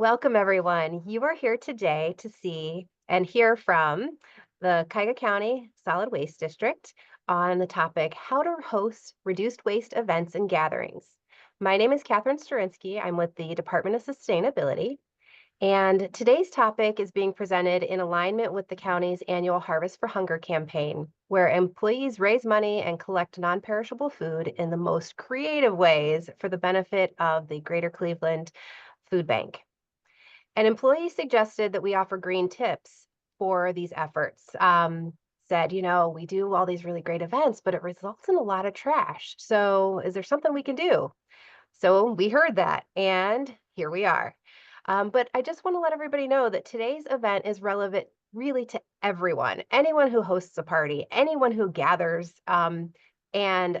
Welcome, everyone. You are here today to see and hear from the Cuyahoga County Solid Waste District on the topic how to host reduced waste events and gatherings. My name is Catherine Sturinsky. I'm with the Department of Sustainability, and today's topic is being presented in alignment with the county's annual Harvest for Hunger campaign, where employees raise money and collect non perishable food in the most creative ways for the benefit of the Greater Cleveland Food Bank. An employee suggested that we offer green tips for these efforts. Said, we do all these really great events, but it results in a lot of trash. So, is there something we can do? So, we heard that, and here we are. But I just want to let everybody know that today's event is relevant really to everyone, anyone who hosts a party, anyone who gathers and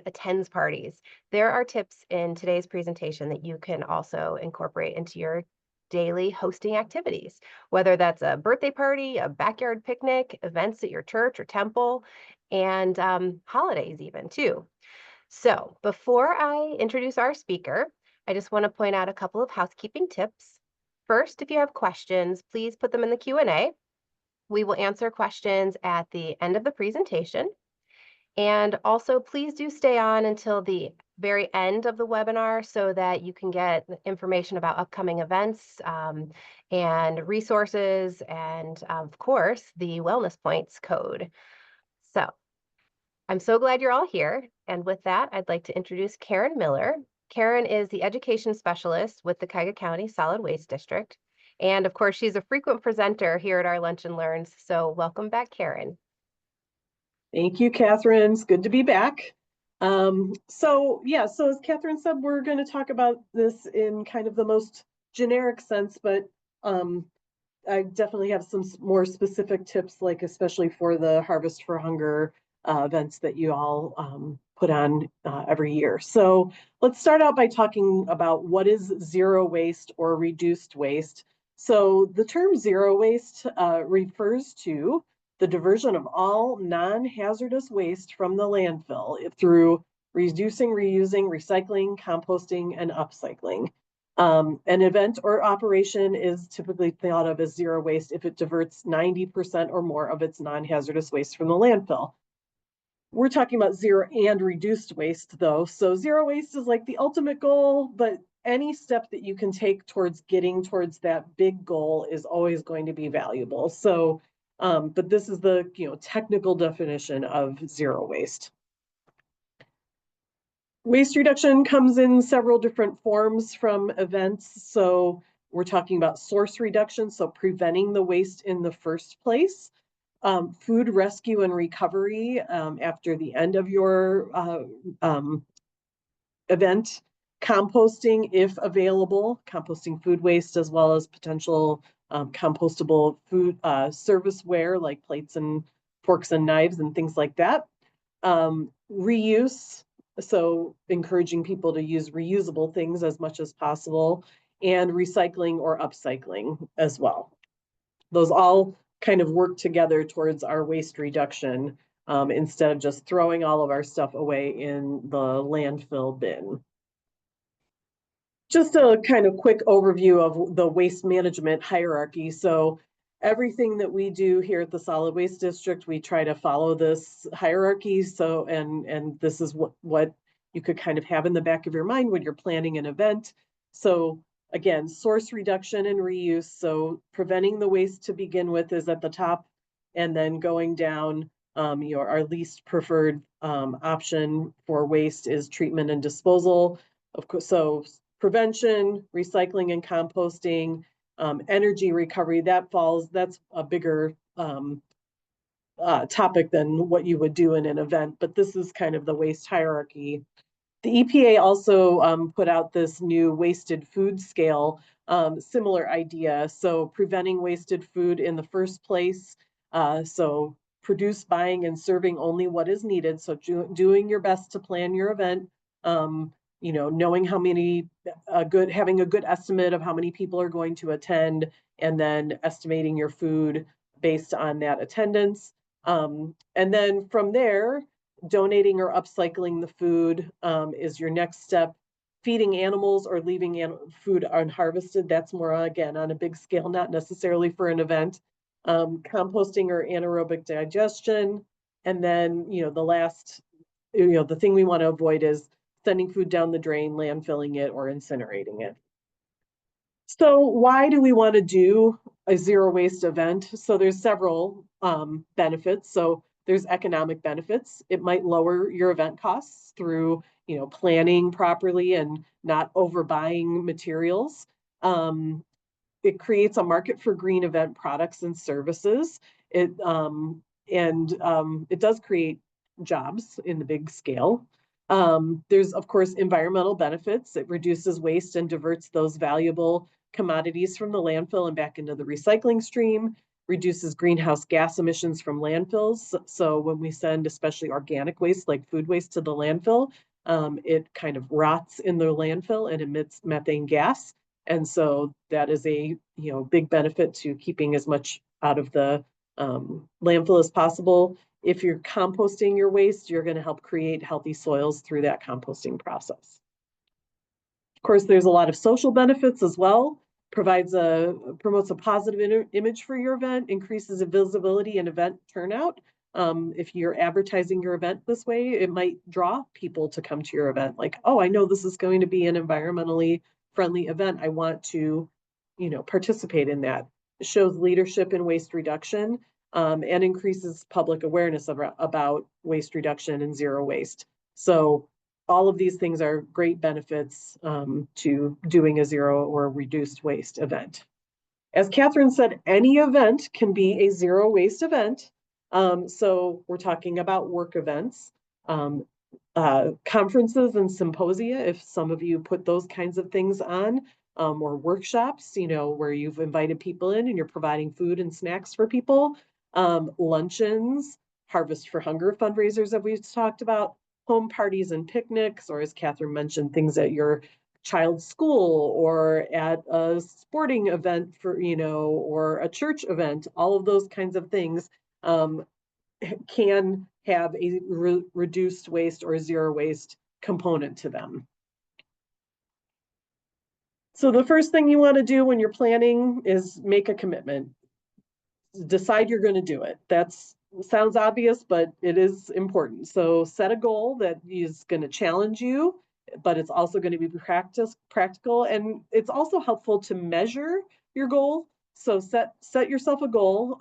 attends parties. There are tips in today's presentation that you can also incorporate into your daily hosting activities, whether that's a birthday party, a backyard picnic, events at your church or temple, and holidays even too. So before I introduce our speaker, I just want to point out a couple of housekeeping tips. First, if you have questions, please put them in the Q&A. We will answer questions at the end of the presentation. And also, please do stay on until the very end of the webinar so that you can get information about upcoming events and resources and, of course, the wellness points code. So I'm so glad you're all here. And with that, I'd like to introduce Carin Miller. Carin is the education specialist with the Cuyahoga County Solid Waste District. And of course, she's a frequent presenter here at our Lunch and Learns. So welcome back, Carin. Thank you, Catherine. It's good to be back. So as Catherine said, we're going to talk about this in kind of the most generic sense, but I definitely have some more specific tips, like especially for the Harvest for Hunger events that you all put on every year. So let's start out by talking about what is zero waste or reduced waste. So the term zero waste refers to the diversion of all non-hazardous waste from the landfill through reducing, reusing, recycling, composting, and upcycling. An event or operation is typically thought of as zero waste if it diverts 90% or more of its non-hazardous waste from the landfill. We're talking about zero and reduced waste, though. So zero waste is like the ultimate goal, but any step that you can take towards getting towards that big goal is always going to be valuable. So but this is the technical definition of zero waste. Waste reduction comes in several different forms from events. So we're talking about source reduction, so preventing the waste in the first place. Food rescue and recovery after the end of your event. Composting, if available, composting food waste as well as potential compostable food serviceware like plates and forks and knives and things like that. Reuse, so encouraging people to use reusable things as much as possible, and recycling or upcycling as well. Those all kind of work together towards our waste reduction instead of just throwing all of our stuff away in the landfill bin. Just a kind of quick overview of the waste management hierarchy. So everything that we do here at the Solid Waste District, we try to follow this hierarchy. So, and this is what you could kind of have in the back of your mind when you're planning an event. So again, source reduction and reuse. So preventing the waste to begin with is at the top, and then going down, our least preferred option for waste is treatment and disposal. Of course, so prevention, recycling and composting, energy recovery, that's a bigger topic than what you would do in an event, but this is kind of the waste hierarchy. The EPA also put out this new wasted food scale, similar idea. So preventing wasted food in the first place. So produce, buying, and serving only what is needed. So doing your best to plan your event. Knowing how many, having a good estimate of how many people are going to attend, and then estimating your food based on that attendance. And then from there, donating or upcycling the food is your next step. feeding animals or leaving food unharvested. That's more, again, on a big scale, not necessarily for an event. Composting or anaerobic digestion. And then, the last, the thing we want to avoid is sending food down the drain, landfilling it, or incinerating it. So why do we want to do a zero waste event? So there's several benefits. So there's economic benefits. It might lower your event costs through, planning properly and not overbuying materials. It creates a market for green event products and services. It does create jobs in the big scale. There's, of course, environmental benefits. It reduces waste and diverts those valuable commodities from the landfill and back into the recycling stream, reduces greenhouse gas emissions from landfills. So when we send especially organic waste like food waste to the landfill, it kind of rots in the landfill and emits methane gas. And so that is a big benefit to keeping as much out of the landfill as possible. If you're composting your waste, you're going to help create healthy soils through that composting process. Of course, there's a lot of social benefits as well. Promotes a positive image for your event, increases visibility and event turnout. If you're advertising your event this way, it might draw people to come to your event. Like, oh, I know this is going to be an environmentally friendly event. I want to, participate in that. It shows leadership in waste reduction and increases public awareness about waste reduction and zero waste. So all of these things are great benefits to doing a zero or reduced waste event. As Catherine said, any event can be a zero waste event. So we're talking about work events, conferences and symposia, if some of you put those kinds of things on, or workshops, where you've invited people in and you're providing food and snacks for people, luncheons, Harvest for Hunger fundraisers that we've talked about, home parties and picnics, or as Catherine mentioned, things at your child's school or at a sporting event or a church event. All of those kinds of things can have a reduced waste or zero waste component to them. So the first thing you want to do when you're planning is make a commitment. Decide you're going to do it. That sounds obvious, but it is important. So set a goal that is going to challenge you, but it's also going to be practical. And it's also helpful to measure your goal. So set yourself a goal.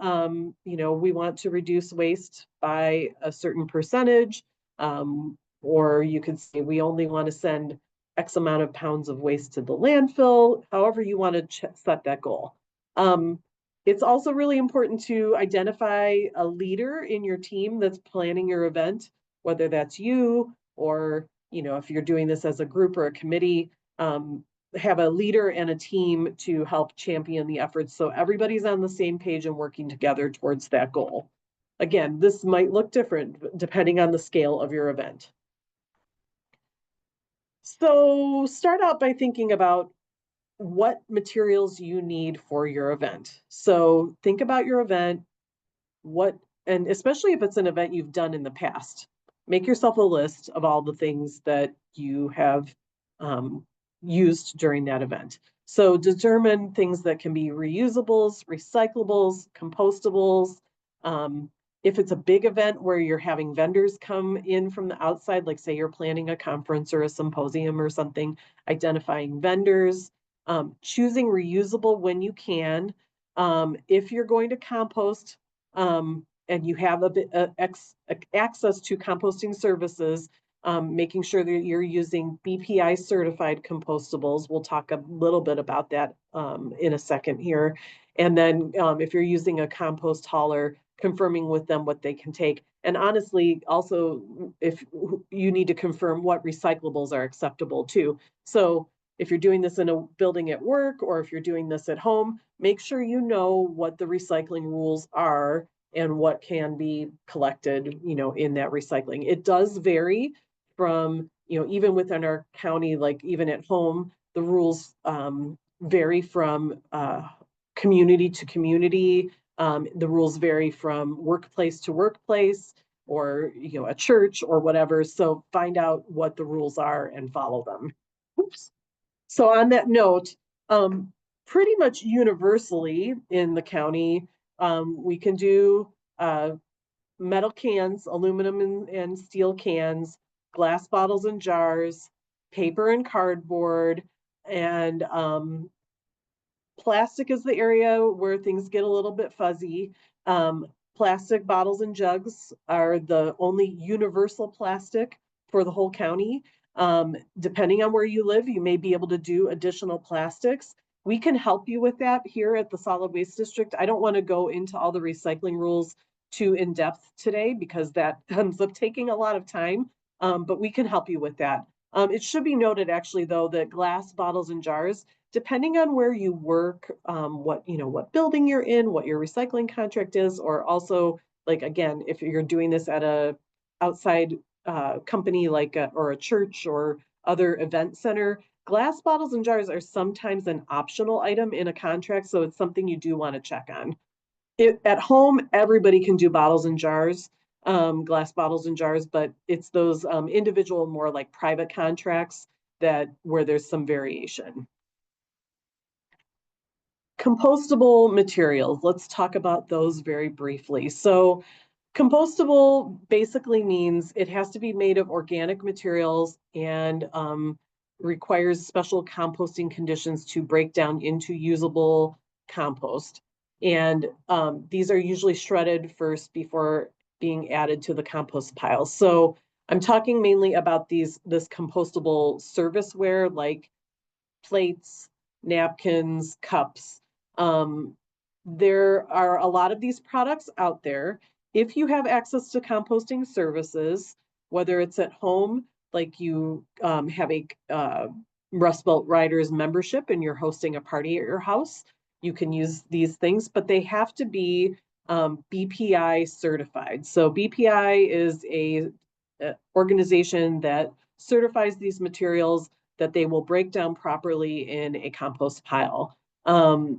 We want to reduce waste by a certain percentage. Or you could say we only want to send X amount of pounds of waste to the landfill, however you want to set that goal. It's also really important to identify a leader in your team that's planning your event, whether that's you or, if you're doing this as a group or a committee, have a leader and a team to help champion the efforts so everybody's on the same page and working together towards that goal. Again, this might look different depending on the scale of your event. So start out by thinking about what materials you need for your event. So think about your event, and especially if it's an event you've done in the past, make yourself a list of all the things that you have used during that event. So determine things that can be reusables, recyclables, compostables. If it's a big event where you're having vendors come in from the outside, like say you're planning a conference or a symposium or something, identifying vendors, choosing reusable when you can. If you're going to compost and you have access to composting services, making sure that you're using BPI certified compostables. We'll talk a little bit about that in a second here. And then if you're using a compost hauler, confirming with them what they can take. And honestly, also, if you need to confirm what recyclables are acceptable too. So if you're doing this in a building at work, or if you're doing this at home, make sure you know what the recycling rules are and what can be collected, in that recycling. It does vary from, even within our county, like even at home, the rules vary from community to community. The rules vary from workplace to workplace, or a church or whatever. So find out what the rules are and follow them. Oops. So on that note, pretty much universally in the county, we can do metal cans, aluminum and steel cans, glass bottles and jars, paper and cardboard, and plastic is the area where things get a little bit fuzzy. Um, Plastic bottles and jugs are the only universal plastic for the whole county. Depending on where you live, you may be able to do additional plastics. We can help you with that here at the Solid Waste District. I don't want to go into all the recycling rules too in depth today because that ends up taking a lot of time, but we can help you with that. It should be noted actually though that glass bottles and jars, depending on where you work, what building you're in, what your recycling contract is, or also like again, if you're doing this at a outside company like or a church or other event center, glass bottles and jars are sometimes an optional item in a contract, so it's something you do want to check on. At home, everybody can do bottles and jars, glass bottles and jars, but it's those individual, more like private contracts that where there's some variation. Compostable materials, let's talk about those very briefly. So compostable basically means it has to be made of organic materials and requires special composting conditions to break down into usable compost. And these are usually shredded first before being added to the compost pile. So I'm talking mainly about this compostable serviceware like plates, napkins, cups. There are a lot of these products out there. If you have access to composting services, whether it's at home, like you have a Rust Belt Riders membership and you're hosting a party at your house, you can use these things, but they have to be BPI certified. So BPI is a organization that certifies these materials that they will break down properly in a compost pile.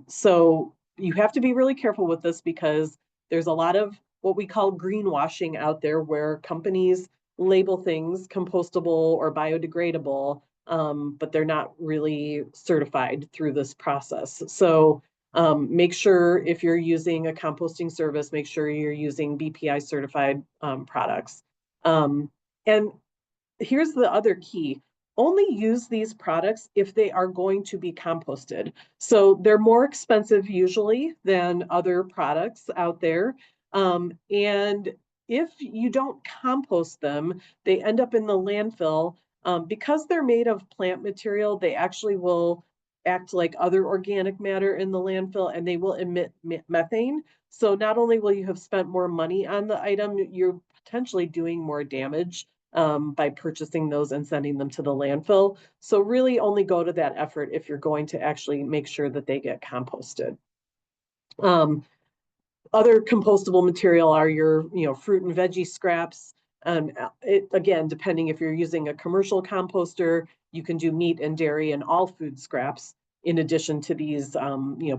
So you have to be really careful with this because there's a lot of what we call greenwashing out there where companies label things compostable or biodegradable, but they're not really certified through this process. So make sure if you're using a composting service, make sure you're using BPI certified products. And here's the other key. Only use these products if they are going to be composted. So they're more expensive usually than other products out there. And if you don't compost them, they end up in the landfill. Because they're made of plant material, they actually will act like other organic matter in the landfill and they will emit methane. So not only will you have spent more money on the item, you're potentially doing more damage by purchasing those and sending them to the landfill. So really only go to that effort if you're going to actually make sure that they get composted. Other compostable material are your, fruit and veggie scraps. Again, depending if you're using a commercial composter, you can do meat and dairy and all food scraps in addition to these,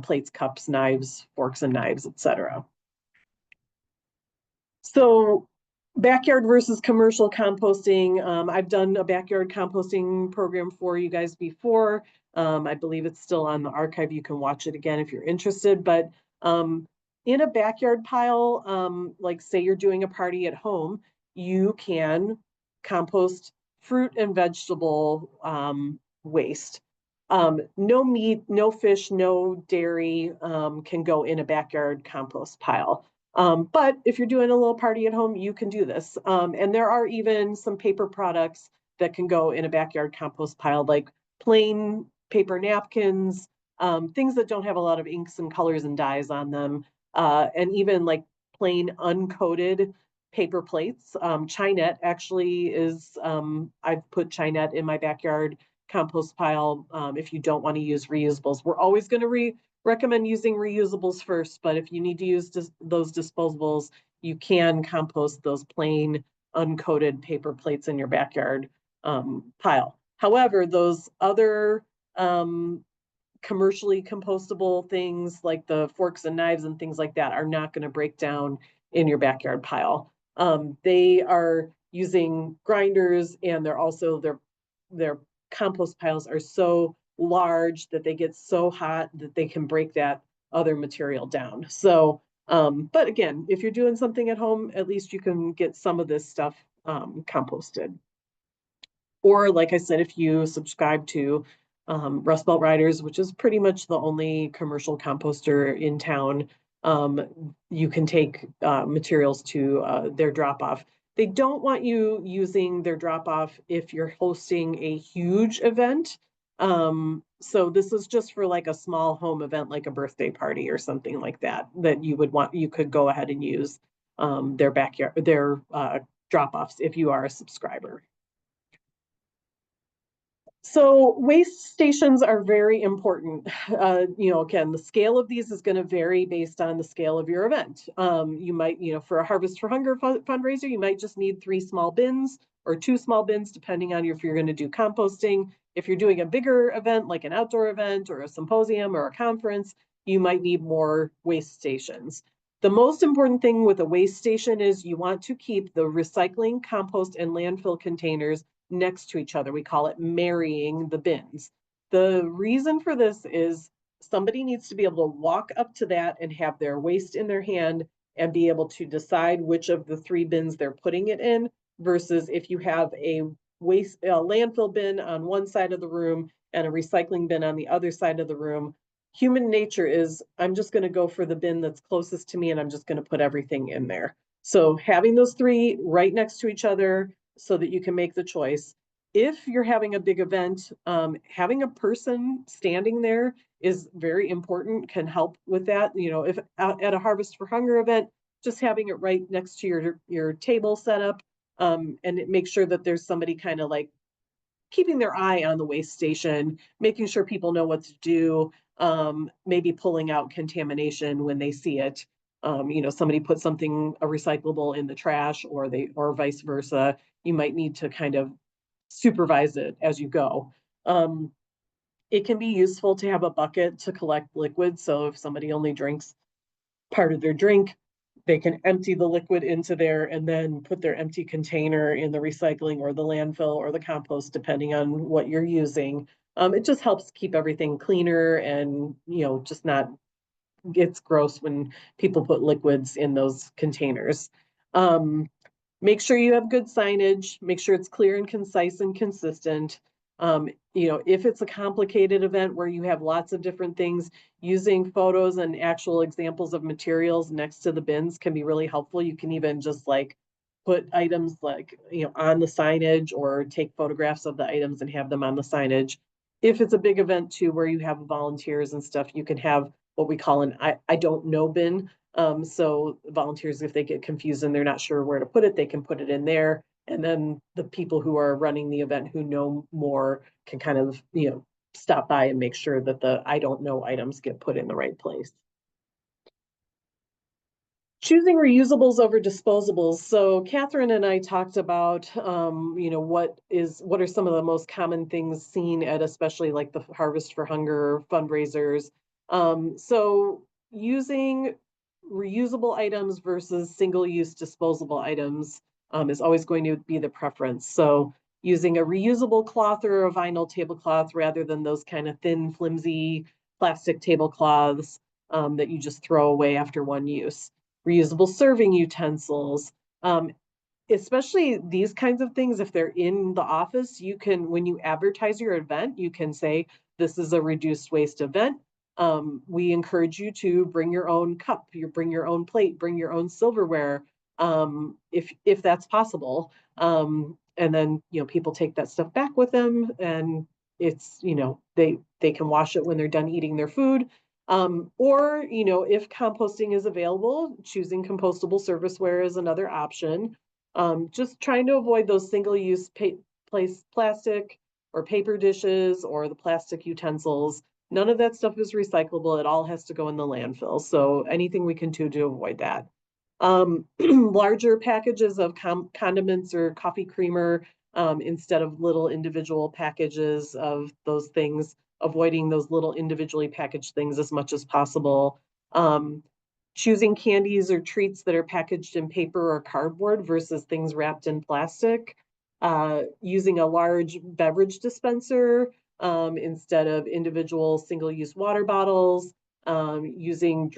plates, cups, knives, forks and knives, etc. So backyard versus commercial composting. I've done a backyard composting program for you guys before. I believe it's still on the archive. You can watch it again if you're interested. But in a backyard pile, like say you're doing a party at home, you can compost fruit and vegetable waste. No meat, no fish, no dairy can go in a backyard compost pile. But if you're doing a little party at home, you can do this. And there are even some paper products that can go in a backyard compost pile, like plain paper napkins, things that don't have a lot of inks and colors and dyes on them, and even like plain uncoated paper plates. Chinette actually is, I've put Chinette in my backyard compost pile if you don't want to use reusables. We're always going to recommend using reusables first, but if you need to use those disposables, you can compost those plain uncoated paper plates in your backyard pile. However, those other commercially compostable things like the forks and knives and things like that are not going to break down in your backyard pile. They are using grinders and they're compost piles are so large that they get so hot that they can break that other material down. So, but again, if you're doing something at home, at least you can get some of this stuff composted. Or like I said, if you subscribe to Rust Belt Riders, which is pretty much the only commercial composter in town, you can take materials to their drop off. They don't want you using their drop off if you're hosting a huge event. So this is just for like a small home event, like a birthday party or something like that, that you could go ahead and use their backyard, their drop offs if you are a subscriber. So waste stations are very important. Again, the scale of these is going to vary based on the scale of your event. You might, for a Harvest for Hunger fundraiser, you might just need 3 small bins or 2 small bins, depending on if you're going to do composting. If you're doing a bigger event, like an outdoor event or a symposium or a conference, you might need more waste stations. The most important thing with a waste station is you want to keep the recycling, compost, and landfill containers next to each other. We call it marrying the bins. The reason for this is somebody needs to be able to walk up to that and have their waste in their hand and be able to decide which of the 3 bins they're putting it in, versus if you have a landfill bin on one side of the room and a recycling bin on the other side of the room. Human nature is, I'm just going to go for the bin that's closest to me and I'm just going to put everything in there. So having those 3 right next to each other so that you can make the choice. If you're having a big event, having a person standing there is very important, can help with that. If at a Harvest for Hunger event, just having it right next to your table setup, and make sure that there's somebody kind of like keeping their eye on the waste station, making sure people know what to do, maybe pulling out contamination when they see it. Somebody put something, a recyclable, in the trash, or vice versa. You might need to kind of supervise it as you go. It can be useful to have a bucket to collect liquids. So if somebody only drinks part of their drink, they can empty the liquid into there and then put their empty container in the recycling or the landfill or the compost, depending on what you're using. It just helps keep everything cleaner and, just not, it's gross when people put liquids in those containers. Make sure you have good signage, make sure it's clear and concise and consistent. If it's a complicated event where you have lots of different things, using photos and actual examples of materials next to the bins can be really helpful. You can even just like put items like, on the signage, or take photographs of the items and have them on the signage. If it's a big event too, where you have volunteers and stuff, you can have what we call an I don't know bin. So volunteers, if they get confused and they're not sure where to put it, they can put it in there. And then the people who are running the event who know more can kind of, stop by and make sure that the I don't know items get put in the right place. Choosing reusables over disposables. So Catherine and I talked about, what are some of the most common things seen at, especially like the Harvest for Hunger fundraisers. So using reusable items versus single-use disposable items is always going to be the preference. So using a reusable cloth or a vinyl tablecloth rather than those kind of thin, flimsy plastic tablecloths that you just throw away after one use. Reusable serving utensils, especially these kinds of things. If they're in the office, you can, when you advertise your event, you can say, this is a reduced waste event. We encourage you to bring your own cup, bring your own plate, bring your own silverware, if that's possible. And then, people take that stuff back with them, and it's, they can wash it when they're done eating their food. Or, if composting is available, choosing compostable serviceware is another option. Just trying to avoid those single-use plastic or paper dishes or the plastic utensils. None of that stuff is recyclable. It all has to go in the landfill. So anything we can do to avoid that. Larger packages of condiments or coffee creamer, instead of little individual packages of those things, avoiding those little individually packaged things as much as possible. Choosing candies or treats that are packaged in paper or cardboard versus things wrapped in plastic. using a large beverage dispenser instead of individual single-use water bottles, using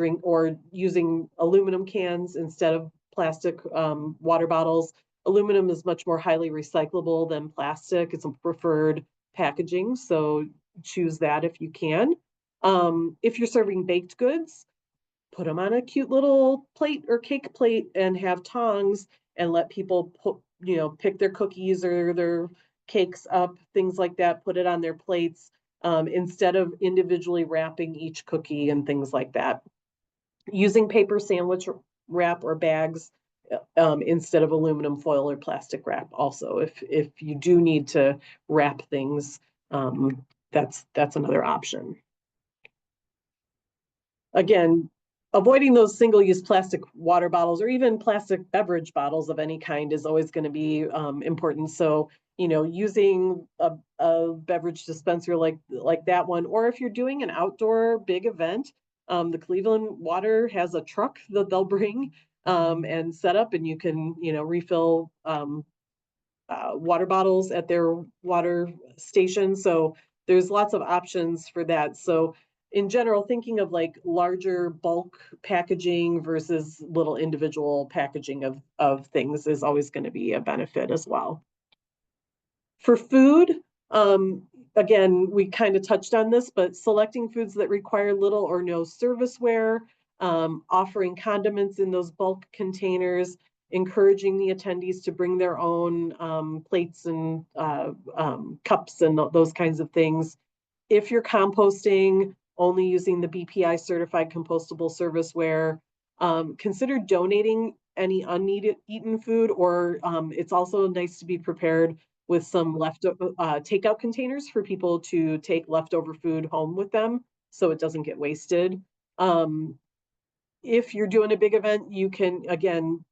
aluminum cans instead of plastic water bottles. Aluminum is much more highly recyclable than plastic. It's a preferred packaging, so choose that if you can. If you're serving baked goods, put them on a cute little plate or cake plate and have tongs and let people pick their cookies or their cakes up, things like that, put it on their plates instead of individually wrapping each cookie and things like that. Using paper sandwich wrap or bags instead of aluminum foil or plastic wrap. Also, if you do need to wrap things, that's another option. Again, avoiding those single-use plastic water bottles or even plastic beverage bottles of any kind is always going to be important. So, using a beverage dispenser like that one, or if you're doing an outdoor big event, the Cleveland Water has a truck that they'll bring and set up, and you can, refill water bottles at their water station. So there's lots of options for that. So in general, thinking of like larger bulk packaging versus little individual packaging of things is always going to be a benefit as well. For food, again, we kind of touched on this, but selecting foods that require little or no serviceware, offering condiments in those bulk containers, encouraging the attendees to bring their own plates and cups and those kinds of things. If you're composting, only using the BPI certified compostable serviceware. Consider donating any unneeded eaten food, or it's also nice to be prepared with some takeout containers for people to take leftover food home with them so it doesn't get wasted. If you're doing a big event, you can, again,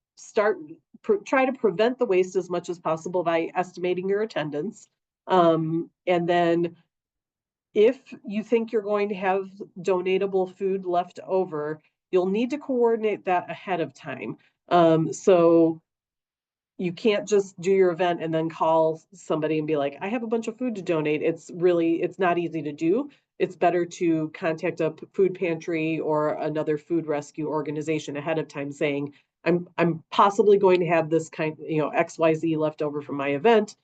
try to prevent the waste as much as possible by estimating your attendance. And then if you think you're going to have donatable food left over, you'll need to coordinate that ahead of time. So you can't just do your event and then call somebody and be like, I have a bunch of food to donate. It's not easy to do. It's better to contact a food pantry or another food rescue organization ahead of time saying, I'm possibly going to have this kind, XYZ left over from my event.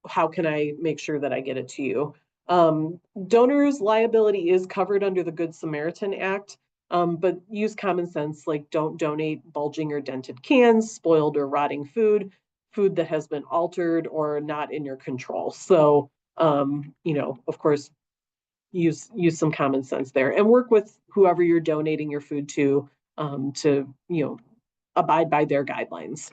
How can I make sure that I get it to you? Donors' liability is covered under the Good Samaritan Act, but use common sense, like don't donate bulging or dented cans, spoiled or rotting food that has been altered or not in your control. So, of course, use some common sense there and work with whoever you're donating your food to abide by their guidelines.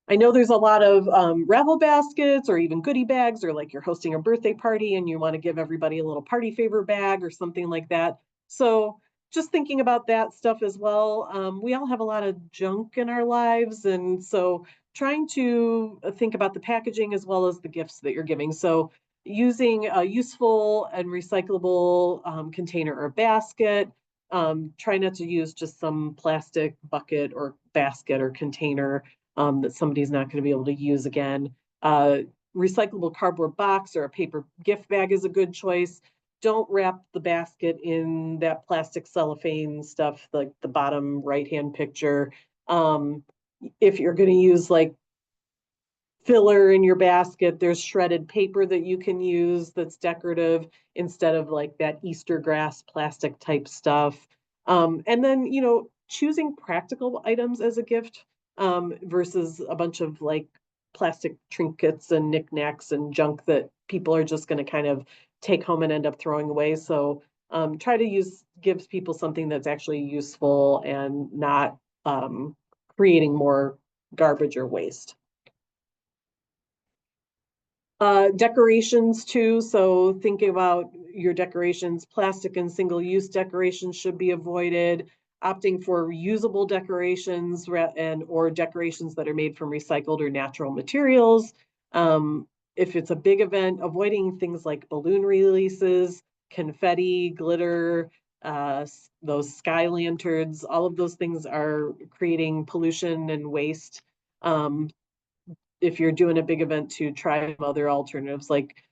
I know there's a lot of raffle baskets or even goodie bags, or like you're hosting a birthday party and you want to give everybody a little party favor bag or something like that. So just thinking about that stuff as well. We all have a lot of junk in our lives. And so trying to think about the packaging as well as the gifts that you're giving. So using a useful and recyclable container or basket. Try not to use just some plastic bucket or basket or container that somebody's not going to be able to use again. Recyclable cardboard box or a paper gift bag is a good choice. Don't wrap the basket in that plastic cellophane stuff, like the bottom right-hand picture. If you're going to use like filler in your basket, there's shredded paper that you can use that's decorative instead of like that Easter grass plastic type stuff. And then, choosing practical items as a gift versus a bunch of like plastic trinkets and knickknacks and junk that people are just going to kind of take home and end up throwing away. So try to gives people something that's actually useful and not creating more garbage or waste. Decorations too. So thinking about your decorations, plastic and single-use decorations should be avoided. Opting for reusable decorations or decorations that are made from recycled or natural materials. If it's a big event, avoiding things like balloon releases, confetti, glitter, those sky lanterns, all of those things are creating pollution and waste. if you're doing a big event, to try other alternatives like,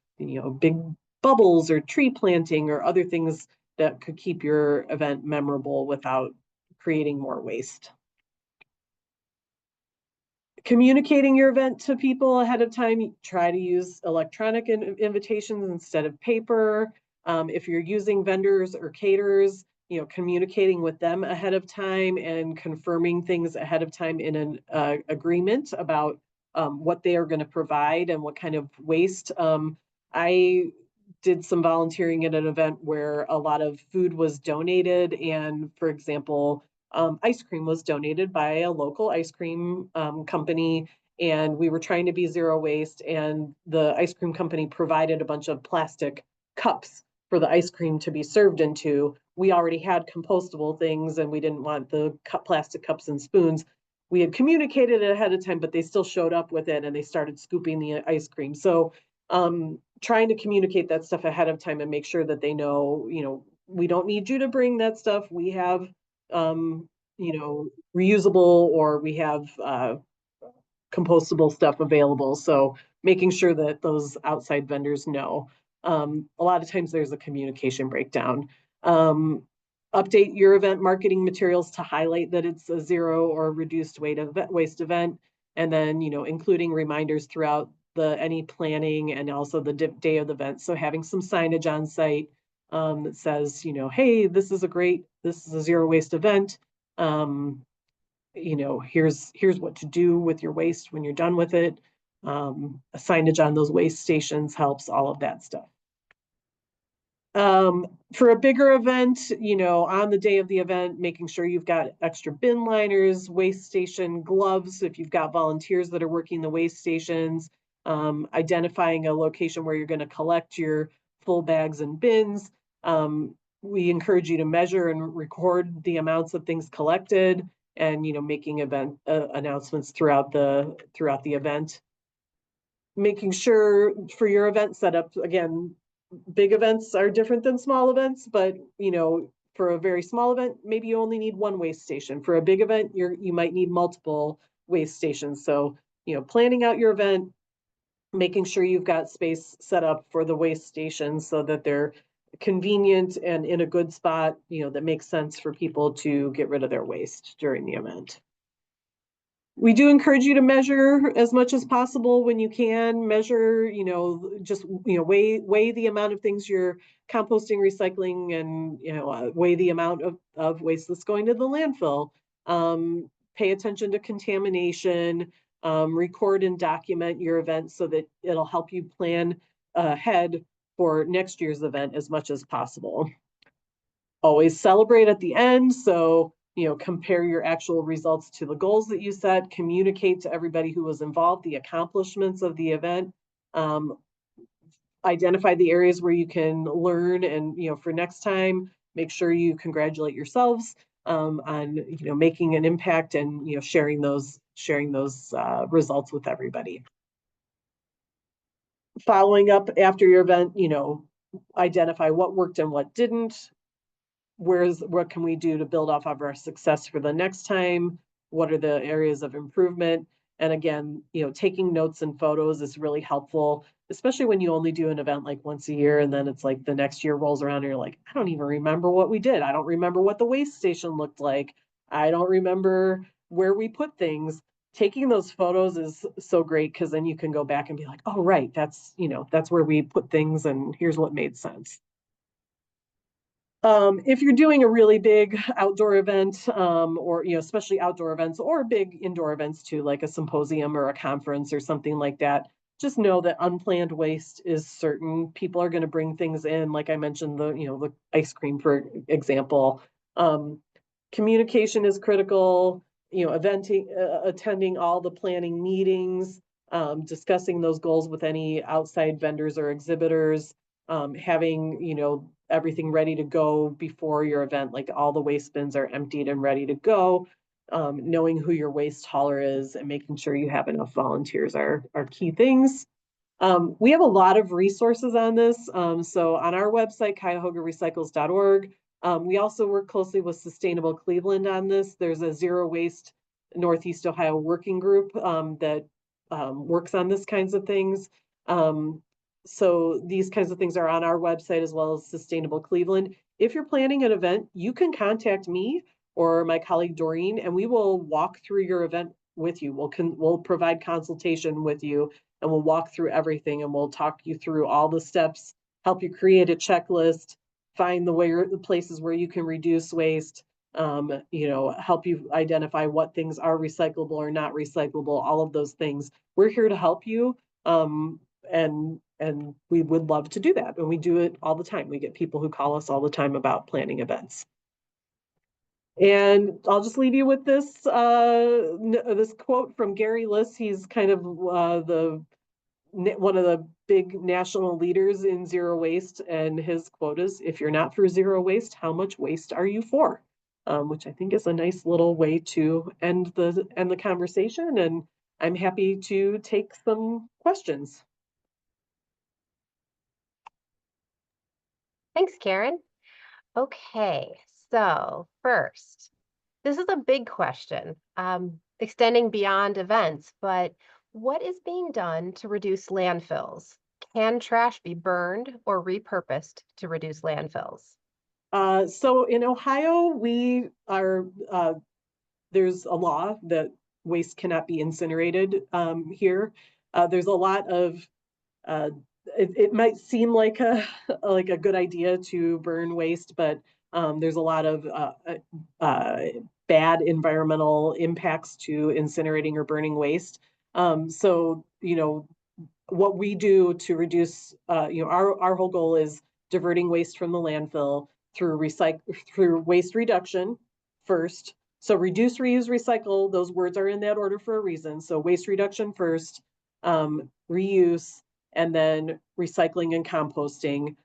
big bubbles or tree planting or other things that could keep your event memorable without creating more waste. Communicating your event to people ahead of time, try to use electronic invitations instead of paper. If you're using vendors or caterers, communicating with them ahead of time and confirming things ahead of time in an agreement about what they are going to provide and what kind of waste. I did some volunteering at an event where a lot of food was donated, and for example, ice cream was donated by a local ice cream company, and we were trying to be zero waste, and the ice cream company provided a bunch of plastic cups for the ice cream to be served into. We already had compostable things and we didn't want the plastic cups and spoons. We had communicated it ahead of time, but they still showed up with it and they started scooping the ice cream. So trying to communicate that stuff ahead of time and make sure that they know, we don't need you to bring that stuff. We have reusable, or we have compostable stuff available. So making sure that those outside vendors know. A lot of times there's a communication breakdown. Update your event marketing materials to highlight that it's a zero or reduced waste event. And then, including reminders throughout any planning and also the day of the event. So having some signage on site that says, hey, this is a zero waste event. Here's what to do with your waste when you're done with it. A signage on those waste stations helps, all of that stuff. For a bigger event, on the day of the event, making sure you've got extra bin liners, waste station gloves, if you've got volunteers that are working the waste stations, identifying a location where you're going to collect your full bags and bins. We encourage you to measure and record the amounts of things collected, and making event announcements throughout the event. Making sure for your event setup, again, big events are different than small events, but for a very small event, maybe you only need one waste station. For a big event, you might need multiple waste stations. So planning out your event, making sure you've got space set up for the waste stations so that they're convenient and in a good spot, that makes sense for people to get rid of their waste during the event. We do encourage you to measure as much as possible when you can. Measure, just weigh the amount of things you're composting, recycling, and weigh the amount of waste that's going to the landfill. Pay attention to contamination. Record and document your event so that it'll help you plan ahead for next year's event as much as possible. Always celebrate at the end. So compare your actual results to the goals that you set, communicate to everybody who was involved the accomplishments of the event, identify the areas where you can learn, and for next time, make sure you congratulate yourselves on making an impact, and sharing those results with everybody. Following up after your event, identify what worked and what didn't. What can we do to build off of our success for the next time? What are the areas of improvement? And again, taking notes and photos is really helpful, especially when you only do an event like once a year, and then it's like the next year rolls around and you're like, I don't even remember what we did. I don't remember what the waste station looked like. I don't remember where we put things. Taking those photos is so great, because then you can go back and be like, oh, right, that's where we put things, and here's what made sense. If you're doing a really big outdoor event, or especially outdoor events or big indoor events too, like a symposium or a conference or something like that, just know that unplanned waste is certain. People are going to bring things in, like I mentioned, the ice cream, for example. Communication is critical. Attending all the planning meetings, discussing those goals with any outside vendors or exhibitors, having everything ready to go before your event, like all the waste bins are emptied and ready to go. Knowing who your waste hauler is and making sure you have enough volunteers are key things. We have a lot of resources on this. So on our website, cuyahogarecycles.org, we also work closely with Sustainable Cleveland on this. There's a zero waste Northeast Ohio working group that works on this kinds of things. Um, so these kinds of things are on our website as well as Sustainable Cleveland. If you're planning an event, you can contact me or my colleague Doreen, and we will walk through your event with you. We'll provide consultation with you, and we'll walk through everything, and we'll talk you through all the steps, help you create a checklist, find the places where you can reduce waste, help you identify what things are recyclable or not recyclable, all of those things. We're here to help you. And we would love to do that. And we do it all the time. We get people who call us all the time about planning events. And I'll just leave you with this quote from Gary Liss. He's kind of one of the big national leaders in zero waste, and his quote is, "If you're not for zero waste, how much waste are you for?" Which I think is a nice little way to end the conversation. And I'm happy to take some questions. Thanks, Carin. Okay, so first, this is a big question, extending beyond events, but what is being done to reduce landfills? Can trash be burned or repurposed to reduce landfills? So in Ohio, there's a law that waste cannot be incinerated here. There's a lot of uh, it might seem like a like a good idea to burn waste, but there's a lot of uh, bad environmental impacts to incinerating or burning waste. So what we do to reduce, our whole goal is diverting waste from the landfill through waste reduction first. So reduce, reuse, recycle, those words are in that order for a reason. So waste reduction first, reuse, and then recycling and composting,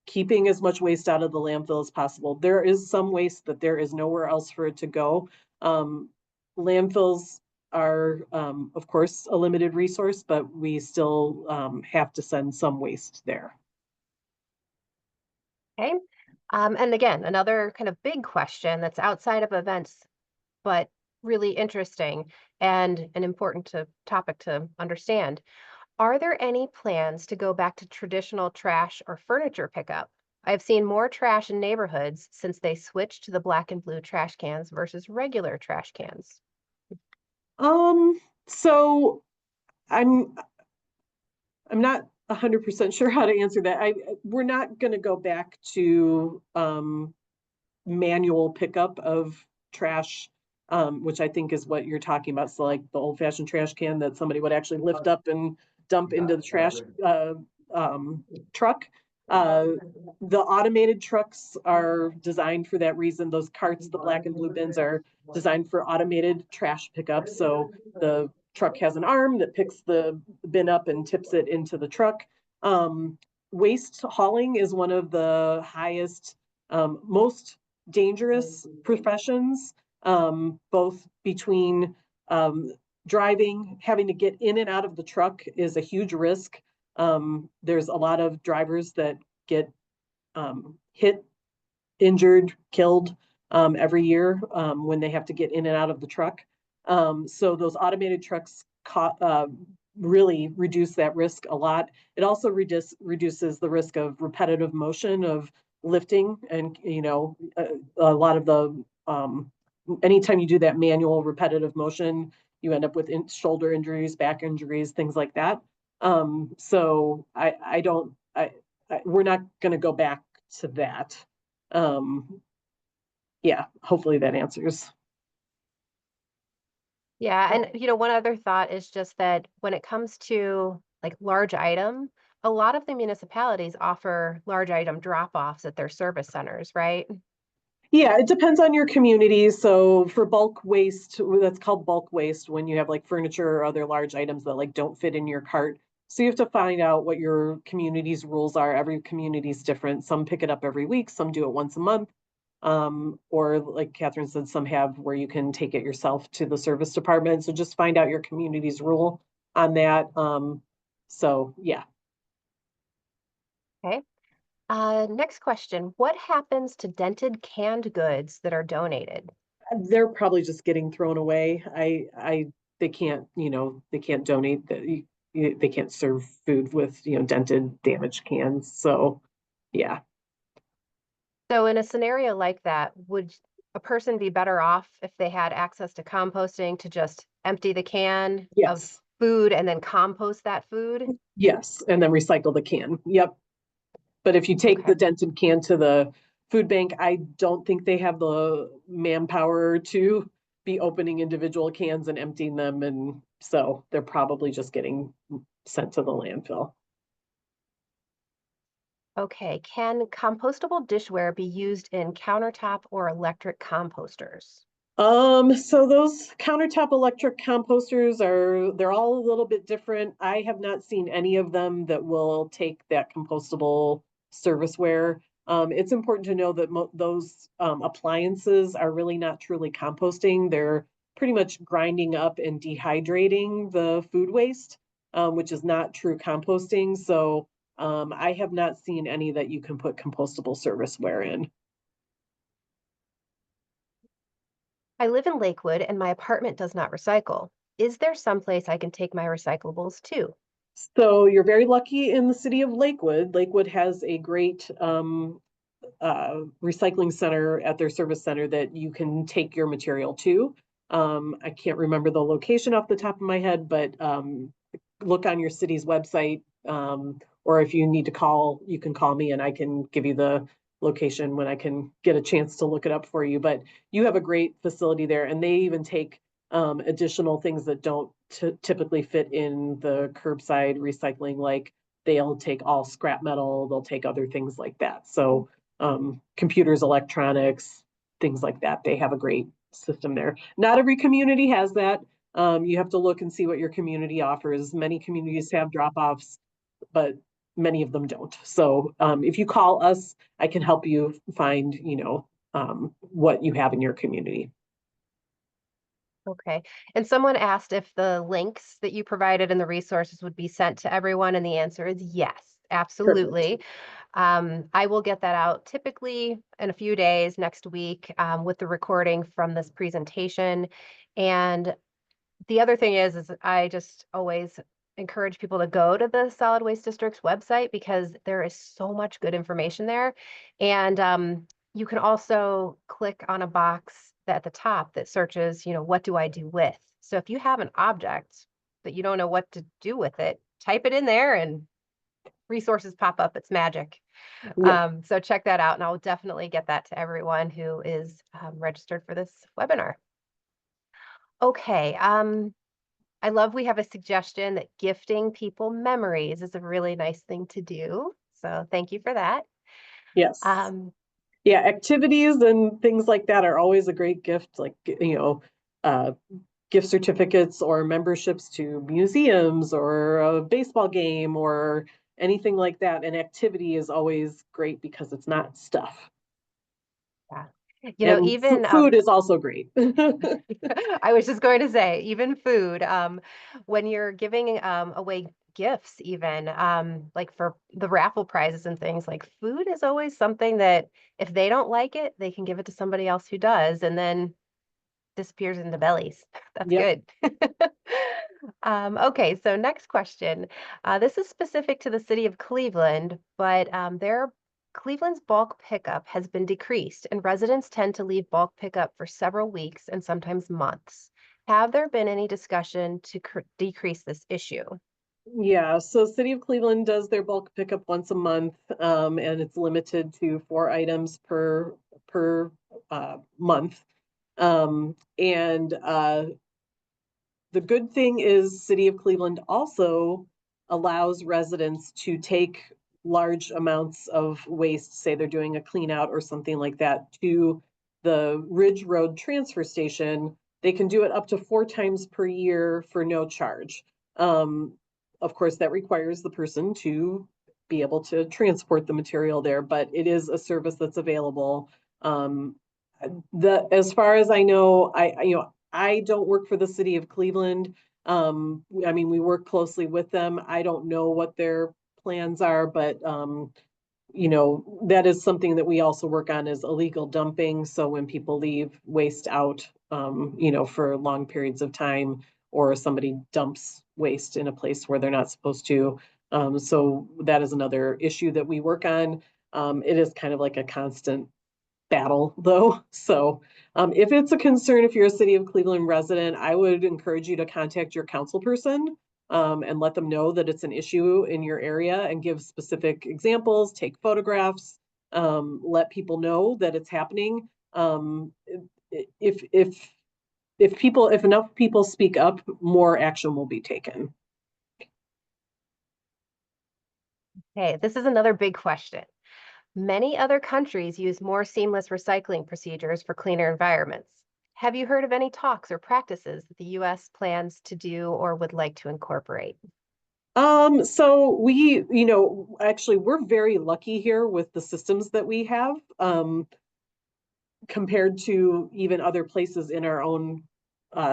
keeping as much waste out of the landfill as possible. There is some waste that there is nowhere else for it to go. Landfills are, of course, a limited resource, but we still have to send some waste there. Okay. And again, another kind of big question that's outside of events, but really interesting and an important topic to understand. Are there any plans to go back to traditional trash or furniture pickup? I've seen more trash in neighborhoods since they switched to the black and blue trash cans versus regular trash cans. So I'm I'm not 100% sure how to answer that. We're not going to go back to manual pickup of trash, which I think is what you're talking about. So like the old fashioned trash can that somebody would actually lift up and dump into the trash truck. Uh, the automated trucks are designed for that reason. Those carts, the black and blue bins, are designed for automated trash pickup. So the truck has an arm that picks the bin up and tips it into the truck. Waste hauling is one of the highest, most dangerous professions, both between driving, having to get in and out of the truck is a huge risk. There's a lot of drivers that get hit, injured, killed every year when they have to get in and out of the truck. So those automated trucks really reduce that risk a lot. It also reduces the risk of repetitive motion of lifting, and a lot of the anytime you do that manual repetitive motion, you end up with shoulder injuries, back injuries, things like that. So I don't we're not going to go back to that. Yeah, hopefully that answers. Yeah, and one other thought is just that when it comes to like large item, a lot of the municipalities offer large item drop-offs at their service centers, right? Yeah, it depends on your community. So for bulk waste, that's called bulk waste when you have like furniture or other large items that like don't fit in your cart. So you have to find out what your community's rules are. Every community is different. Some pick it up every week, some do it once a month. Or like Catherine said, some have where you can take it yourself to the service department. So just find out your community's rule on that. So yeah. Okay. Next question. What happens to dented canned goods that are donated? They're probably just getting thrown away. I they can't, they can't donate they can't serve food with, dented, damaged cans. So, yeah. So in a scenario like that, would a person be better off if they had access to composting to just empty the can of Yes. food and then compost that food? Yes. And then recycle the can. Yep. But if you take Okay. the dented can to the food bank, I don't think they have the manpower to be opening individual cans and emptying them. And so they're probably just getting sent to the landfill. Okay. Can compostable dishware be used in countertop or electric composters? So those countertop electric composters they're all a little bit different. I have not seen any of them that will take that compostable serviceware. It's important to know that those appliances are really not truly composting. They're pretty much grinding up and dehydrating the food waste, which is not true composting. So I have not seen any that you can put compostable serviceware in. I live in Lakewood and my apartment does not recycle. Is there someplace I can take my recyclables to? So you're very lucky in the city of Lakewood. Lakewood has a great recycling center at their service center that you can take your material to. I can't remember the location off the top of my head, but look on your city's website. Or if you need to call, you can call me and I can give you the location when I can get a chance to look it up for you. But you have a great facility there, and they even take additional things that don't typically fit in the curbside recycling, like they'll take all scrap metal, they'll take other things like that. So computers, electronics, things like that. They have a great system there. Not every community has that. You have to look and see what your community offers. Many communities have drop-offs, but many of them don't. So if you call us, I can help you find, what you have in your community. Okay. And someone asked if the links that you provided and the resources would be sent to everyone, and the answer is yes, Perfect. absolutely. I will get that out typically in a few days next week with the recording from this presentation. And the other thing is I just always encourage people to go to the Solid Waste District's website because there is so much good information there. And you can also click on a box at the top that searches, what do I do with? So if you have an object that you don't know what to do with it, type it in there and resources pop up. It's magic. Yep. So check that out, and I'll definitely get that to everyone who is registered for this webinar. Okay. I love we have a suggestion that gifting people memories is a really nice thing to do. So thank you for that. Yes. Um, Yeah, activities and things like that are always a great gift, like, uh, gift certificates or memberships to museums or a baseball game or anything like that. An activity is always great because it's not stuff. yeah. And Even food is also great. I was just going to say, even food, when you're giving away gifts, even like for the raffle prizes and things, like food is always something that if they don't like it, they can give it to somebody else who does, and then disappears into bellies. That's Yep. good. Okay, so next question. This is specific to the city of Cleveland, but Cleveland's bulk pickup has been decreased, and residents tend to leave bulk pickup for several weeks and sometimes months. Have there been any discussion to decrease this issue? Yeah, so City of Cleveland does their bulk pickup once a month, and it's limited to 4 items per month. And the good thing is City of Cleveland also allows residents to take large amounts of waste, say they're doing a clean out or something like that, to the Ridge Road transfer station. They can do it up to 4 times per year for no charge. Um, of course, that requires the person to be able to transport the material there, but it is a service that's available. Um, as far as I know, I don't work for the city of Cleveland. I mean, we work closely with them. I don't know what their plans are, but that is something that we also work on is illegal dumping. So when people leave waste out, for long periods of time, or somebody dumps waste in a place where they're not supposed to. So that is another issue that we work on. It is kind of like a constant battle though. So if it's a concern, if you're a City of Cleveland resident, I would encourage you to contact your council person and let them know that it's an issue in your area and give specific examples, take photographs, let people know that it's happening. If if enough people speak up, more action will be taken. Okay, this is another big question. Many other countries use more seamless recycling procedures for cleaner environments. Have you heard of any talks or practices that the US plans to do or would like to incorporate? So we, actually we're very lucky here with the systems that we have, compared to even other places in our own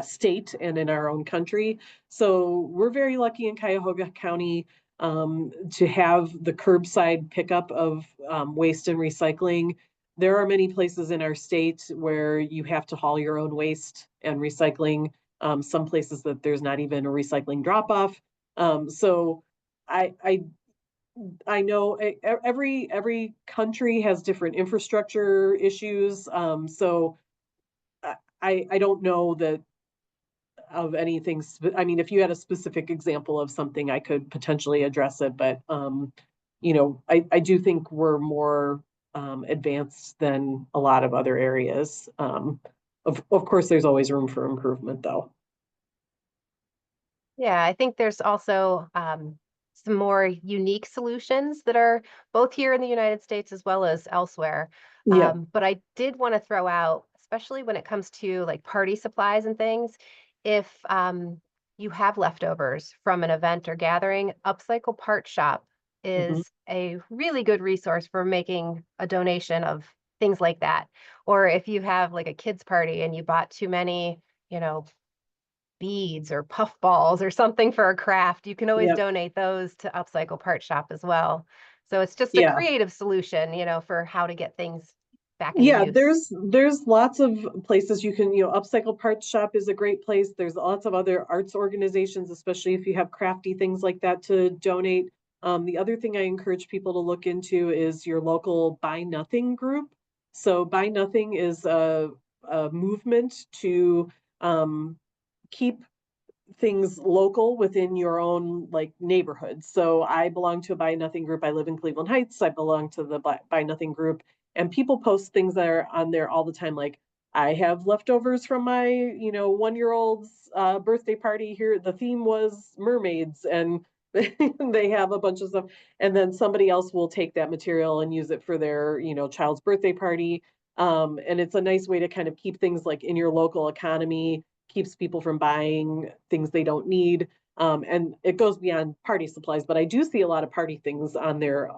state and in our own country. So we're very lucky in Cuyahoga County to have the curbside pickup of waste and recycling. There are many places in our state where you have to haul your own waste and recycling. Some places that there's not even a recycling drop off. So I I know every country has different infrastructure issues. So I don't know that of anything. I mean, if you had a specific example of something, I could potentially address it. But I do think we're more advanced than a lot of other areas. Of course, there's always room for improvement, though. Yeah, I think there's also some more unique solutions that are both here in the United States as well as elsewhere. Yeah. But I did want to throw out, especially when it comes to like party supplies and things, if you have leftovers from an event or gathering, Upcycle Part Shop Hmm. is a really good resource for making a donation of things like that. Or if you have like a kids party and you bought too many, you know, beads or puff balls or something for a craft, you can always Yeah. donate those to Upcycle Part Shop as well. So it's just a Yeah. creative solution, for how to get things back into Yeah, use. there's lots of places you can, Upcycle Parts Shop is a great place. There's lots of other arts organizations, especially if you have crafty things like that to donate. The other thing I encourage people to look into is your local Buy Nothing group. So Buy Nothing is a movement to keep things local within your own like neighborhood. So I belong to a Buy Nothing group. I live in Cleveland Heights. I belong to the Buy Nothing group, and people post things that are on there all the time. Like I have leftovers from my 1 year old's birthday party here. The theme was mermaids, and they have a bunch of stuff. And then somebody else will take that material and use it for their child's birthday party. And it's a nice way to kind of keep things like in your local economy, keeps people from buying things they don't need. And it goes beyond party supplies, but I do see a lot of party things on there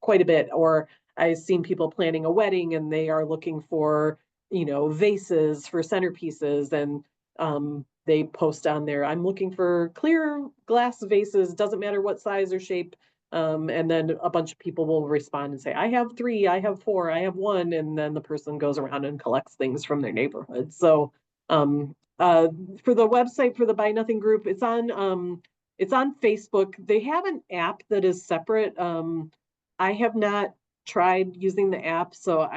quite a bit. Or I've seen people planning a wedding and they are looking for, vases for centerpieces, and they post on there, I'm looking for clear glass vases, doesn't matter what size or shape. And then a bunch of people will respond and say, I have 3, I have 4, I have 1. And then the person goes around and collects things from their neighborhood. So um, uh, for the website for the Buy Nothing group, it's on Facebook. They have an app that is separate. I have not tried using the app, so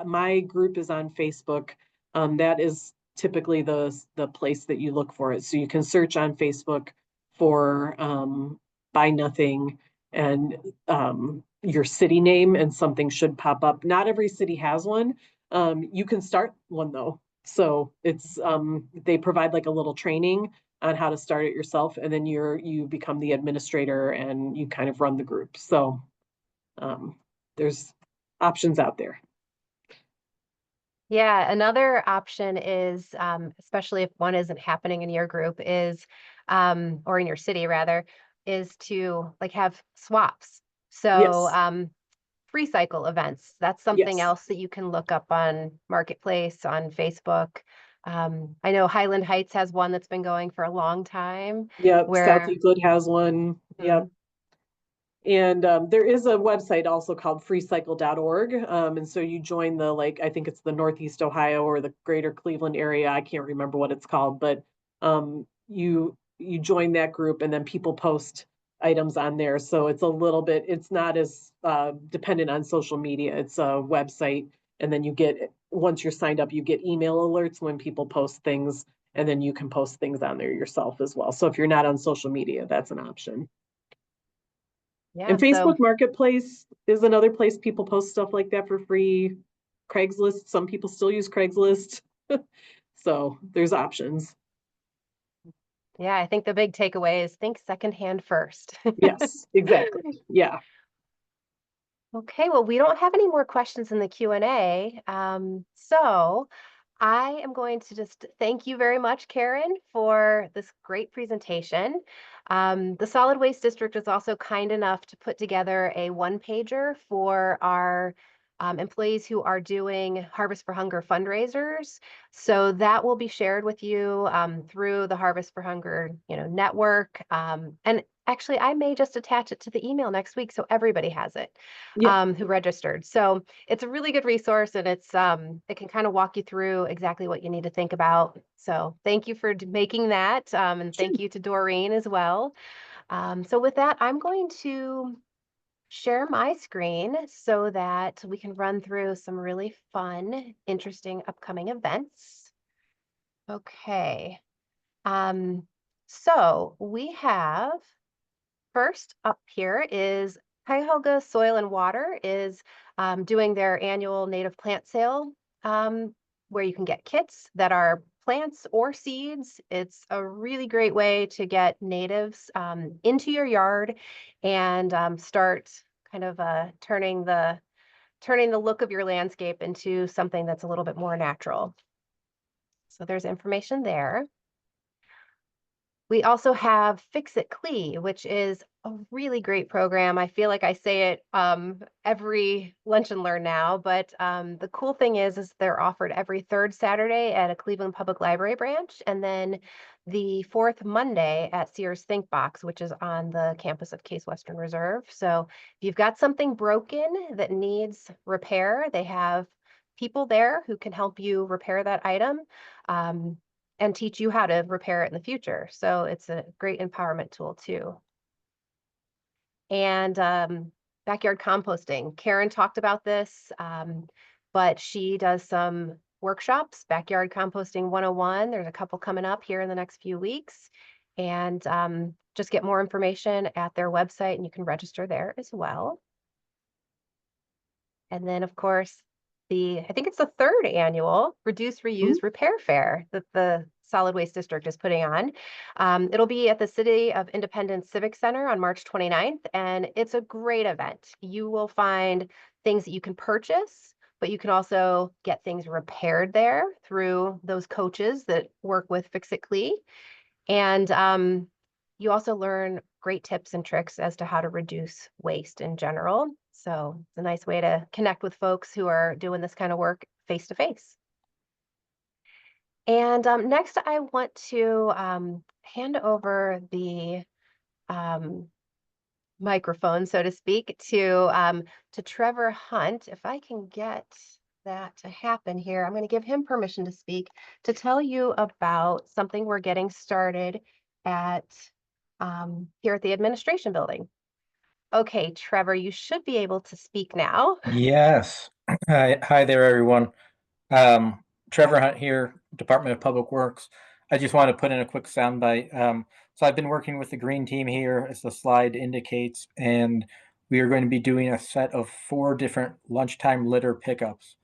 my group is on Facebook. That is typically the place that you look for it. So you can search on Facebook for Buy Nothing and your city name, and something should pop up. Not every city has one. You can start one though. So it's they provide like a little training on how to start it yourself, and then you become the administrator and you kind of run the group. So um, there's options out there. Yeah, another option is, especially if one isn't happening in your group, is, or in your city rather, is to like have swaps. So, Yes, free cycle events. That's something yes, else that you can look up on Marketplace, on Facebook. I know Highland Heights has one that's been going for a long time yep. South where, Euclid has one. Yep. mm, And there is a website also called freecycle.org. And so you join the, like, I think it's the Northeast Ohio or the greater Cleveland area. I can't remember what it's called, but you join that group and then people post items on there. So it's a little bit, it's not as dependent on social media. It's a website. And then once you're signed up, you get email alerts when people post things, and then you can post things on there yourself as well. So if you're not on social media, that's an option. Yeah, And so Facebook Marketplace is another place people post stuff like that for free. Craigslist, some people still use Craigslist. So there's options. yeah, I think the big takeaway is think secondhand first. Yes, exactly. Yeah. Okay, well, we don't have any more questions in the Q&A. So I am going to just thank you very much, Carin, for this great presentation. The Solid Waste District is also kind enough to put together a one-pager for our employees who are doing Harvest for Hunger fundraisers. So that will be shared with you through the Harvest for Hunger, network. And actually, I may just attach it to the email next week so everybody has it Yeah. who registered. So it's a really good resource, and it can kind of walk you through exactly what you need to think about. So thank you for making that, and Sure. thank you to Doreen as well. So with that, I'm going to share my screen so that we can run through some really fun, interesting upcoming events. Okay. Um, so we have first up here is Cuyahoga Soil and Water is doing their annual native plant sale where you can get kits that are plants or seeds. It's a really great way to get natives into your yard and start kind of turning the look of your landscape into something that's a little bit more natural. So there's information there. We also have Fix It Clee, which is a really great program. I feel like I say it every Lunch and Learn now, but the cool thing is they're offered every third Saturday at a Cleveland Public Library branch, and then the fourth Monday at Sears Think Box, which is on the campus of Case Western Reserve. So if you've got something broken that needs repair, they have people there who can help you repair that item. And teach you how to repair it in the future. So it's a great empowerment tool too. And backyard composting. Carin talked about this, but she does some workshops, Backyard Composting 101. There's a couple coming up here in the next few weeks. And just get more information at their website, and you can register there as well. And then, of course, I think it's the third annual Reduce, Mhm. Reuse, Repair Fair that the Solid Waste District is putting on. It'll be at the City of Independence Civic Center on March 29th, and it's a great event. You will find things that you can purchase, but you can also get things repaired there through those coaches that work with Fix It Clee. And you also learn great tips and tricks as to how to reduce waste in general. So it's a nice way to connect with folks who are doing this kind of work face to face. And next, I want to hand over the um, microphone, so to speak, to Trevor Hunt. If I can get that to happen here, I'm going to give him permission to speak to tell you about something we're getting started at here at the administration building. Okay, Trevor, you should be able to speak now. Yes. Hi there, everyone. Um, Trevor Hunt here, Department of Public Works. I just want to put in a quick soundbite. So I've been working with the green team here, as the slide indicates, and we are going to be doing a set of 4 different lunchtime litter pickups.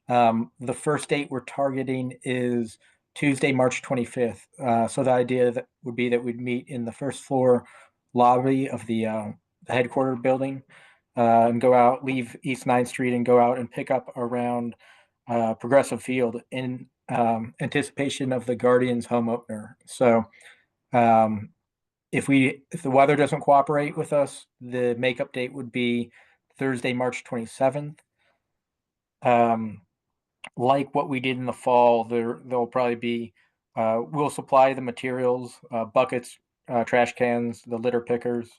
The first date we're targeting is Tuesday, March 25th. So the idea that would be that we'd meet in the first floor lobby of the headquarters building and go out, leave East 9th Street and go out and pick up around Progressive Field in anticipation of the Guardians home opener. So um, if the weather doesn't cooperate with us, the makeup date would be Thursday, March 27th. Like what we did in the fall, there'll probably be we'll supply the materials, buckets, trash cans, the litter pickers,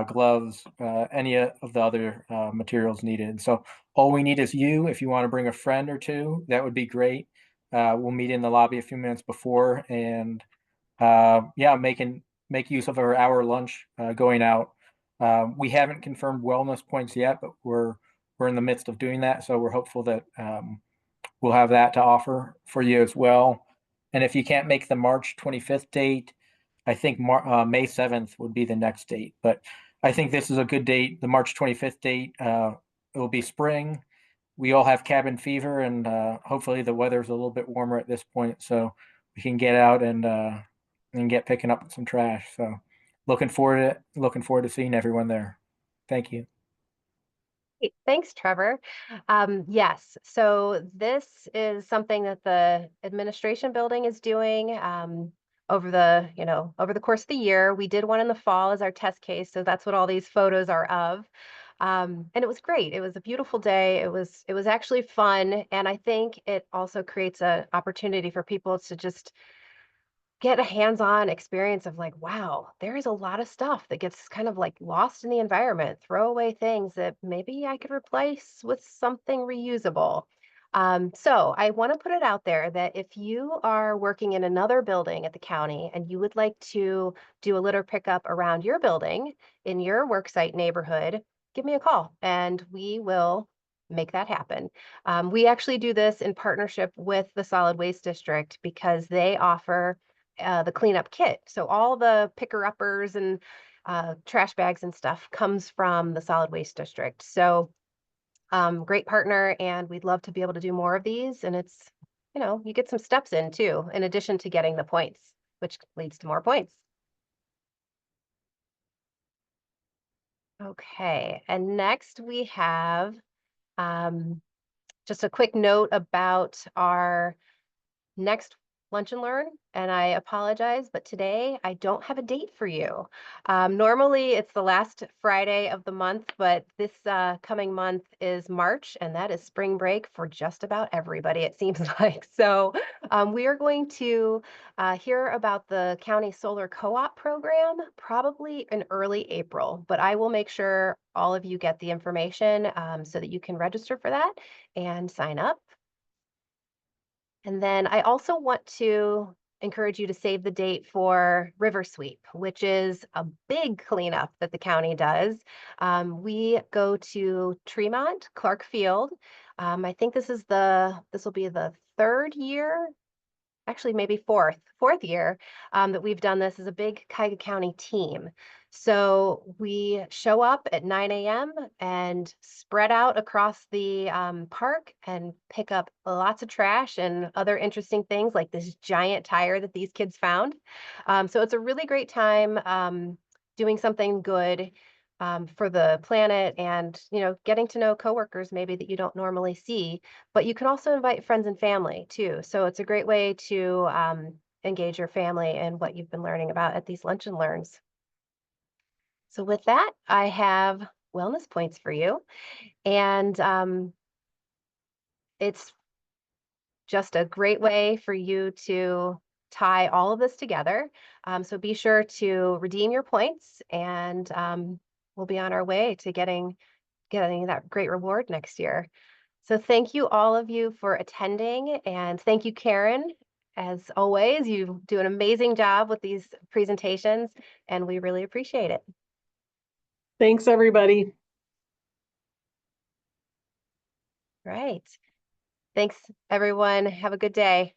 gloves, any of the other materials needed. So all we need is you. If you want to bring a friend or two, that would be great. We'll meet in the lobby a few minutes before, and yeah, make use of our hour lunch going out. We haven't confirmed wellness points yet, but we're in the midst of doing that. So we're hopeful that we'll have that to offer for you as well. And if you can't make the March 25th date, I think May 7th would be the next date. But I think this is a good date. The March 25th date, it will be spring. We all have cabin fever, and hopefully the weather's a little bit warmer at this point, so we can get out and get picking up some trash. So looking forward to seeing everyone there. Thank you. Great. Thanks, Trevor. Yes, so this is something that the administration building is doing over the course of the year. We did one in the fall as our test case, so that's what all these photos are of. And it was great. It was a beautiful day. It was actually fun, and I think it also creates an opportunity for people to just get a hands-on experience of like, wow, there is a lot of stuff that gets kind of like lost in the environment, throw away things that maybe I could replace with something reusable. So I want to put it out there that if you are working in another building at the county and you would like to do a litter pickup around your building in your worksite neighborhood, give me a call and we will make that happen. We actually do this in partnership with the Solid Waste District because they offer the cleanup kit. So all the picker-uppers and trash bags and stuff comes from the solid waste district. So great partner, and we'd love to be able to do more of these. And it's, you get some steps in too, in addition to getting the points, which leads to more points. Okay, and next we have just a quick note about our next lunch and learn, and I apologize, but today I don't have a date for you. Normally it's the last Friday of the month, but this coming month is March, and that is spring break for just about everybody, it seems like. So we are going to hear about the county solar co-op program probably in early April, but I will make sure all of you get the information so that you can register for that and sign up. And then I also want to encourage you to save the date for River Sweep, which is a big cleanup that the county does. We go to Tremont, Clark Field. I think this will be the third year, actually maybe fourth year that we've done this as a big Cuyahoga County team. So we show up at 9 a.m. and spread out across the park and pick up lots of trash and other interesting things like this giant tire that these kids found. So it's a really great time doing something good for the planet and, getting to know coworkers maybe that you don't normally see, but you can also invite friends and family too. So it's a great way to engage your family in what you've been learning about at these lunch and learns. So with that, I have wellness points for you. And it's just a great way for you to tie all of this together. So be sure to redeem your points and we'll be on our way to getting that great reward next year. So thank you all of you for attending, and thank you, Carin. As always, you do an amazing job with these presentations and we really appreciate it. Thanks, everybody. Right. Thanks, everyone. Have a good day.